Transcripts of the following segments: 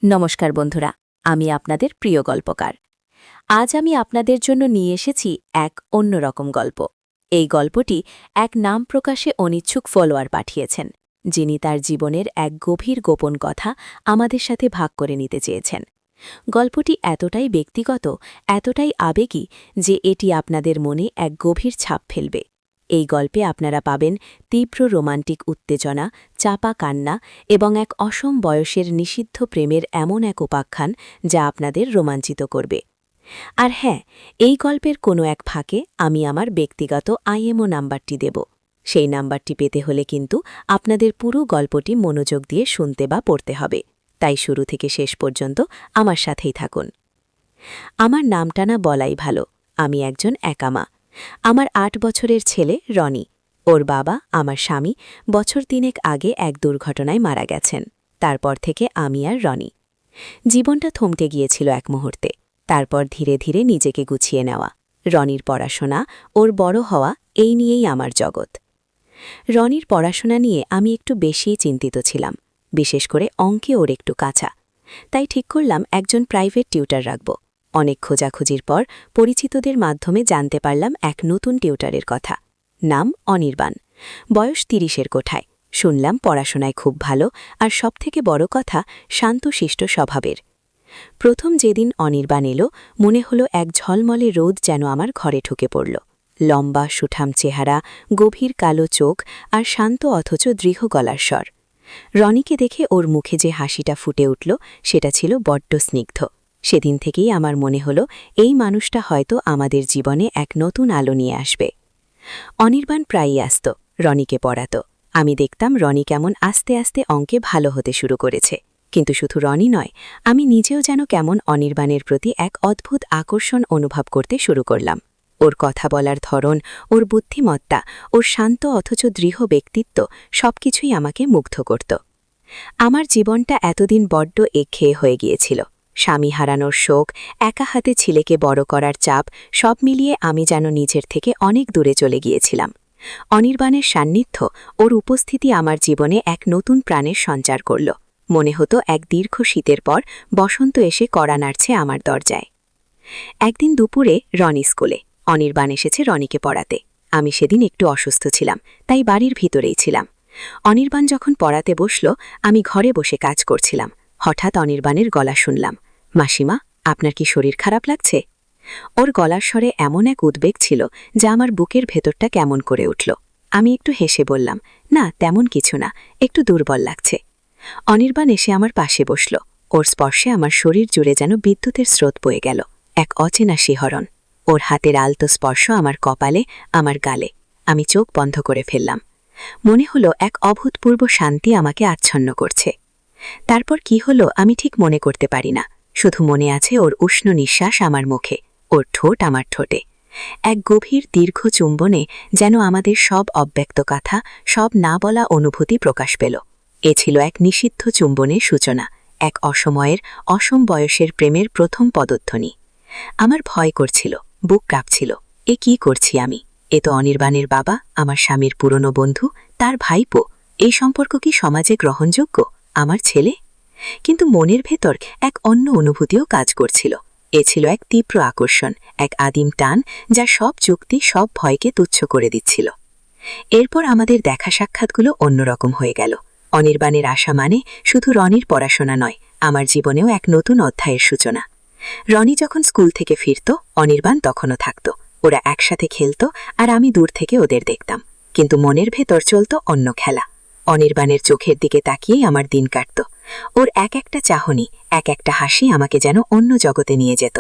নমস্কার বন্ধুরা, আমি আপনাদের প্রিয় গল্পকার। আজ আমি আপনাদের জন্য নিয়ে এসেছি এক অন্যরকম গল্প। এই গল্পটি এক নাম প্রকাশে অনিচ্ছুক ফলোয়ার পাঠিয়েছেন, যিনি তার জীবনের এক গভীর গোপন কথা আমাদের সাথে ভাগ করে নিতে চেয়েছেন। গল্পটি এতটাই ব্যক্তিগত, এতটাই আবেগী যে এটি আপনাদের মনে এক গভীর ছাপ ফেলবে। এই গল্পে আপনারা পাবেন তীব্র রোমান্টিক উত্তেজনা, চাপা কান্না এবং এক অসম বয়সের নিষিদ্ধ প্রেমের এমন এক উপাখ্যান যা আপনাদের রোমাঞ্চিত করবে। আর হ্যাঁ, এই গল্পের কোনো এক ফাঁকে আমি আমার ব্যক্তিগত আইএমও নাম্বারটি দেব। সেই নাম্বারটি পেতে হলে কিন্তু আপনাদের পুরো গল্পটি মনোযোগ দিয়ে শুনতে বা পড়তে হবে। তাই শুরু থেকে শেষ পর্যন্ত আমার সাথেই থাকুন। আমার নামটা না বলাই ভালো। আমি একজন একা মা। আমার ৮ বছরের ছেলে রনি। ওর বাবা, আমার স্বামী, বছর ৩ আগে এক দুর্ঘটনায় মারা গেছেন। তারপর থেকে আমি আর রনি। জীবনটা থমকে গিয়েছিল এক মুহূর্তে। তারপর ধীরে ধীরে নিজেকে গুছিয়ে নেওয়া, রনির পড়াশোনা, ওর বড় হওয়া, এই নিয়েই আমার জগৎ। রনির পড়াশোনা নিয়ে আমি একটু বেশিই চিন্তিত ছিলাম, বিশেষ করে অঙ্কে ওর একটু কাঁচা। তাই ঠিক করলাম একজন প্রাইভেট টিউটার রাখব। অনেক খোঁজাখুঁজির পর পরিচিতদের মাধ্যমে জানতে পারলাম এক নতুন টিউটারের কথা। নাম অনির্বাণ, বয়স ৩০-এর কোঠায়। শুনলাম পড়াশোনায় খুব ভালো, আর সবথেকে বড় কথা শান্তশিষ্ট স্বভাবের। প্রথম যেদিন অনির্বাণ এলো, মনে হলো এক ঝলমলে রোদ যেন আমার ঘরে ঢুকে পড়ল। লম্বা সুঠাম চেহারা, গভীর কালো চোখ আর শান্ত অথচ দৃঢ় গলার স্বর। রনিকে দেখে ওর মুখে যে হাসিটা ফুটে উঠল, সেটা ছিল বড্ড স্নিগ্ধ। সেদিন থেকেই আমার মনে হলো এই মানুষটা হয়তো আমাদের জীবনে এক নতুন আলো নিয়ে আসবে। অনির্বাণ প্রায়ই আসত, রনিকে পড়াত। আমি দেখতাম রনি কেমন আস্তে আস্তে অঙ্কে ভালো হতে শুরু করেছে। কিন্তু শুধু রনি নয়, আমি নিজেও যেন কেমন অনির্বাণের প্রতি এক অদ্ভুত আকর্ষণ অনুভব করতে শুরু করলাম। ওর কথা বলার ধরন, ওর বুদ্ধিমত্তা, ওর শান্ত অথচ দৃঢ় ব্যক্তিত্ব সবকিছুই আমাকে মুগ্ধ করত। আমার জীবনটা এতদিন বড্ড একঘেয়ে হয়ে গিয়েছিল। স্বামী হারানোর শোক, একা হাতে ছেলেকে বড় করার চাপ, সব মিলিয়ে আমি যেন নিজের থেকে অনেক দূরে চলে গিয়েছিলাম। অনির্বাণের সান্নিধ্য, ওর উপস্থিতি আমার জীবনে এক নতুন প্রাণের সঞ্চার করল। মনে হতো এক দীর্ঘ শীতের পর বসন্ত এসে কড়া নাড়ছে আমার দরজায়। একদিন দুপুরে রনি স্কুলে, অনির্বাণ এসেছে রনিকে পড়াতে। আমি সেদিন একটু অসুস্থ ছিলাম, তাই বাড়ির ভিতরেই ছিলাম। অনির্বাণ যখন পড়াতে বসল, আমি ঘরে বসে কাজ করছিলাম। হঠাৎ অনির্বাণের গলা শুনলাম, মাসিমা, আপনার কি শরীর খারাপ লাগছে? ওর গলার স্বরে এমন এক উদ্বেগ ছিল যা আমার বুকের ভেতরটা কেমন করে উঠল। আমি একটু হেসে বললাম, না, তেমন কিছু না, একটু দুর্বল লাগছে। অনির্বাণ এসে আমার পাশে বসল। ওর স্পর্শে আমার শরীর জুড়ে যেন বিদ্যুতের স্রোত বয়ে গেল, এক অচেনা শিহরণ। ওর হাতের আলতো স্পর্শ আমার কপালে, আমার গালে। আমি চোখ বন্ধ করে ফেললাম। মনে হলো এক অভূতপূর্ব শান্তি আমাকে আচ্ছন্ন করছে। তারপর কি হলো আমি ঠিক মনে করতে পারি না, শুধু মনে আছে ওর উষ্ণ নিঃশ্বাস আমার মুখে, ওর ঠোঁট আমার ঠোঁটে। এক গভীর দীর্ঘ চুম্বনে যেন আমাদের সব অব্যক্ত কথা, সব না বলা অনুভূতি প্রকাশ পেল। এ ছিল এক নিষিদ্ধ চুম্বনের সূচনা, এক অসময়ের, অসম বয়সের প্রেমের প্রথম পদধ্বনি। আমার ভয় করছিল, বুক কাঁপছিল। এ কি করছি আমি? এ তো অনির্বাণের বাবা, আমার স্বামীর পুরনো বন্ধু, তার ভাইপো। এই সম্পর্ক কি সমাজে গ্রহণযোগ্য? আমার ছেলে? কিন্তু মনের ভেতর এক অন্য অনুভূতিও কাজ করছিল। এ ছিল এক তীব্র আকর্ষণ, এক আদিম টান, যা সব যুক্তি, সব ভয়কে তুচ্ছ করে দিচ্ছিল। এরপর আমাদের দেখা সাক্ষাৎগুলো অন্যরকম হয়ে গেল। অনির্বাণের আশা মানে শুধু রনির পড়াশোনা নয়, আমার জীবনেও এক নতুন অধ্যায়ের সূচনা। রনি যখন স্কুল থেকে ফিরত, অনির্বাণ তখনও থাকত। ওরা একসাথে খেলত, আর আমি দূর থেকে ওদের দেখতাম। কিন্তু মনের ভেতর চলত অন্য খেলা। অনির্বাণের চোখের দিকে তাকিয়েই আমার দিন কাটত। ওর এক একটা চাহনি, এক একটা হাসি আমাকে যেন অন্য জগতে নিয়ে যেত।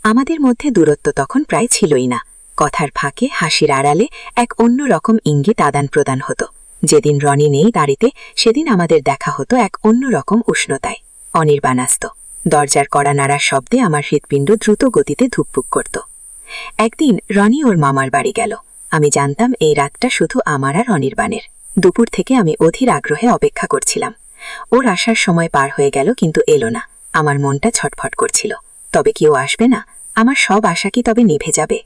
আমাদের মধ্যে দূরত্ব তখন প্রায় ছিলই না। কথার ফাঁকে, হাসির আড়ালে এক অন্য রকম ইঙ্গিত আদান প্রদান হতো। যেদিন রনি নেই দাঁড়িতে, সেদিন আমাদের দেখা হতো এক অন্য রকম উষ্ণতায়। অনির্বাণ আসত। দরজার কড়া নাড়ার শব্দে আমার হৃৎপিণ্ড দ্রুত গতিতে ধুকপুক করত। একদিন রনি ওর মামার বাড়ি গেল। আমি জানতাম এই রাতটা শুধু আমার আর অনির্বাণের। দুপুর থেকে আমি অধীর আগ্রহে অপেক্ষা করছিলাম। ওর আসার সময় পার হয়ে গেল, কিন্তু এলো না। আমার মনটা ছটফট করছিল। তবে কি ও আসবে না? আমার সব আশা কি তবে নিভে যাবে?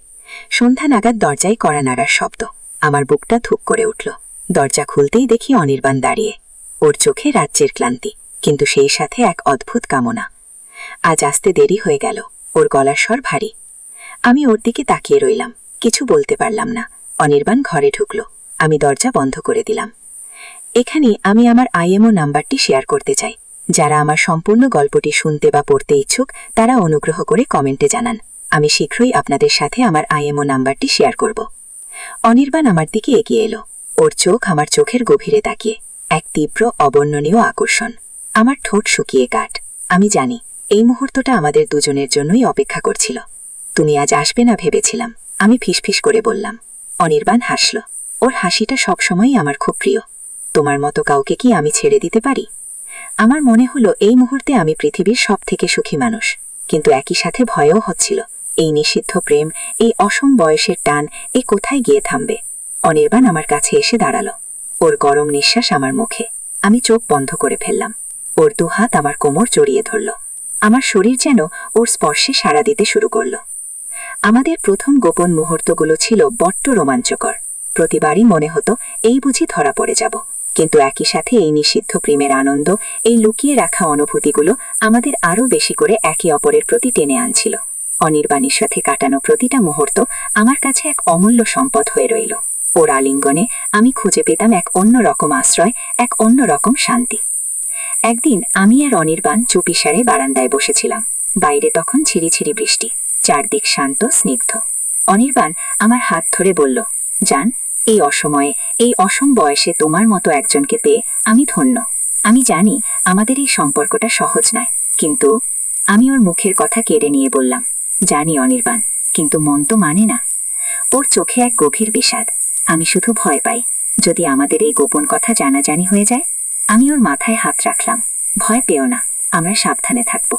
সন্ধ্যা নাগাদ দরজায় কড়া নাড়ার শব্দ। আমার বুকটা ধুক করে উঠল। দরজা খুলতেই দেখি অনির্বাণ দাঁড়িয়ে। ওর চোখে রাজ্যের ক্লান্তি, কিন্তু সেই সাথে এক অদ্ভুত কামনা। আজ আসতে দেরি হয়ে গেল। ওর গলার স্বর ভারী। আমি ওর দিকে তাকিয়ে রইলাম, কিছু বলতে পারলাম না। অনির্বাণ ঘরে ঢুকল। আমি দরজা বন্ধ করে দিলাম। এখানে আমি আমার আইএমও নাম্বারটি শেয়ার করতে চাই। যারা আমার সম্পূর্ণ গল্পটি শুনতে বা পড়তে ইচ্ছুক তারা অনুগ্রহ করে কমেন্টে জানান। আমি শীঘ্রই আপনাদের সাথে আমার আইএমও নাম্বারটি শেয়ার করব। অনির্বাণ আমার দিকে এগিয়ে এলো। ওর চোখ আমার চোখের গভীরে তাকিয়ে, এক তীব্র অবর্ণনীয় আকর্ষণ। আমার ঠোঁট শুকিয়ে কাঠ। আমি জানি এই মুহূর্তটা আমাদের দুজনের জন্যই অপেক্ষা করছিল। তুমি আজ আসবে না ভেবেছিলাম, আমি ফিসফিস করে বললাম। অনির্বাণ হাসল। ওর হাসিটা সবসময়ই আমার খুব প্রিয়। তোমার মতো কাউকে কি আমি ছেড়ে দিতে পারি? আমার মনে হলো এই মুহূর্তে আমি পৃথিবীর সবথেকে সুখী মানুষ, কিন্তু একই সাথে ভয়ও হচ্ছিল। এই নিষিদ্ধ প্রেম, এই অসম বয়সের টান, এ কোথায় গিয়ে থামবে? অনির্বাণ আমার কাছে এসে দাঁড়ালো। ওর গরম নিঃশ্বাস আমার মুখে। আমি চোখ বন্ধ করে ফেললাম। ওর দুহাত আমার কোমর জড়িয়ে ধরল। আমার শরীর যেন ওর স্পর্শে সাড়া দিতে শুরু করল। আমাদের প্রথম গোপন মুহূর্তগুলো ছিল বড্ড রোমাঞ্চকর। প্রতিবারই মনে হতো এই বুঝি ধরা পড়ে যাব, কিন্তু একই সাথে এই নিষিদ্ধ প্রেমের আনন্দ, এই লুকিয়ে রাখা অনুভূতিগুলো আমাদের আরও বেশি করে একে অপরের প্রতি টেনে আনছিল। অনির্বাণের সাথে কাটানো প্রতিটা মুহূর্ত আমার কাছে এক অমূল্য সম্পদ হয়ে রইল। ওর আলিঙ্গনে আমি খুঁজে পেতাম এক অন্যরকম আশ্রয়, এক অন্যরকম শান্তি। একদিন আমি আর অনির্বাণ চুপিসারে বারান্দায় বসেছিলাম। বাইরে তখন ঝিরিঝিরি বৃষ্টি, চারদিক শান্ত স্নিগ্ধ। অনির্বাণ আমার হাত ধরে বলল, জান, এই অসময়ে, এই অসম বয়সে তোমার মতো একজনকে পেয়ে আমি ধন্য। আমি জানি আমাদের এই সম্পর্কটা সহজ নয়, কিন্তু আমি ওর মুখের কথা কেড়ে নিয়ে বললাম, জানি অনির্বাণ, কিন্তু মন তো মানে না। ওর চোখে এক গভীর বিষাদ। আমি শুধু ভয় পাই যদি আমাদের এই গোপন কথা জানাজানি হয়ে যায়। আমি ওর মাথায় হাত রাখলাম। ভয় পেও না, আমরা সাবধানে থাকব।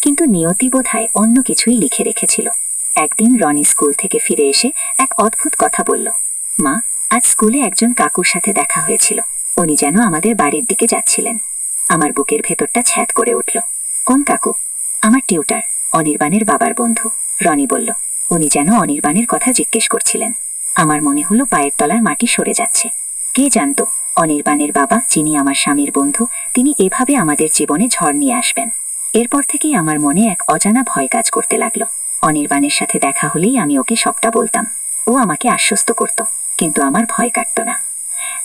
কিন্তু নিয়তি বোধহয় অন্য কিছুই লিখে রেখেছিল। একদিন রনি স্কুল থেকে ফিরে এসে এক অদ্ভুত কথা বলল। মা, আজ স্কুলে একজন কাকুর সাথে দেখা হয়েছিল। উনি যেন আমাদের বাড়ির দিকে যাচ্ছিলেন। আমার বুকের ভেতরটা ছ্যাদ করে উঠল। কোন কাকু? আমার টিউটার, অনির্বাণের বাবার বন্ধু। রনি বলল, উনি যেন অনির্বাণের কথা জিজ্ঞেস করছিলেন। আমার মনে হলো পায়ের তলার মাটি সরে যাচ্ছে। কে জানত অনির্বাণের বাবা, যিনি আমার স্বামীর বন্ধু, তিনি এভাবে আমাদের জীবনে ঝড় নিয়ে আসবেন। এরপর থেকেই আমার মনে এক অজানা ভয় কাজ করতে লাগলো। অনির্বাণের সাথে দেখা হলেই আমি ওকে সবটা বলতাম। ও আমাকে আশ্বস্ত করত, কিন্তু আমার ভয় কাটত না।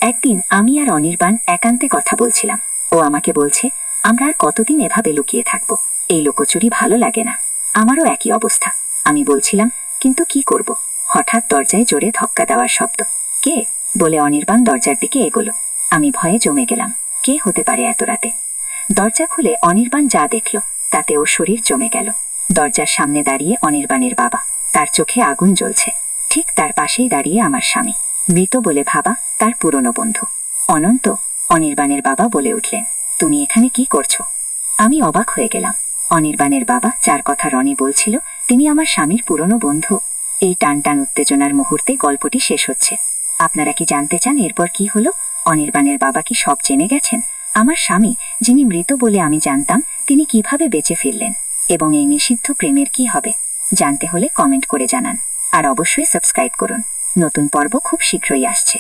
একদিন আমি আর অনির্বাণ একান্তে কথা বলছিলাম। ও আমাকে বলছে, আমরা আর কতদিন এভাবে লুকিয়ে থাকবো? এই লুকোচুরি ভালো লাগে না। আমারও একই অবস্থা। আমি বলছিলাম, কিন্তু কি করব? হঠাৎ দরজায় জোরে ধাক্কা দেওয়ার শব্দ। কে? বলে অনির্বাণ দরজার দিকে এগোলো। আমি ভয়ে জমে গেলাম। কে হতে পারে এত রাতে? দরজা খুলে অনির্বাণ যা দেখল তাতে ওর শরীর জমে গেল। দরজার সামনে দাঁড়িয়ে অনির্বাণের বাবা, তার চোখে আগুন জ্বলছে। ঠিক তার পাশেই দাঁড়িয়ে আমার স্বামী, মৃত বলে ভাবা তার পুরনো বন্ধু অনন্ত। অনির্বাণের বাবা বলে উঠলেন, তুমি এখানে কি করছো? আমি অবাক হয়ে গেলাম। অনির্বাণের বাবা, যার কথা রনি বলছিল, তিনি আমার স্বামীর পুরনো বন্ধু। এই টান টান উত্তেজনার মুহূর্তে গল্পটি শেষ হচ্ছে। আপনারা কি জানতে চান এরপর কি হলো? অনির্বাণের বাবা কি সব জেনে গেছেন? আমার স্বামী, যিনি মৃত বলে আমি জানতাম, তিনি কিভাবে বেঁচে ফিরলেন? এবং এই নিষিদ্ধ প্রেমের কি হবে? জানতে হলে কমেন্ট করে জানান। আর অবশ্যই সাবস্ক্রাইব করুন। নতুন পর্ব খুব শীঘ্রই আসছে।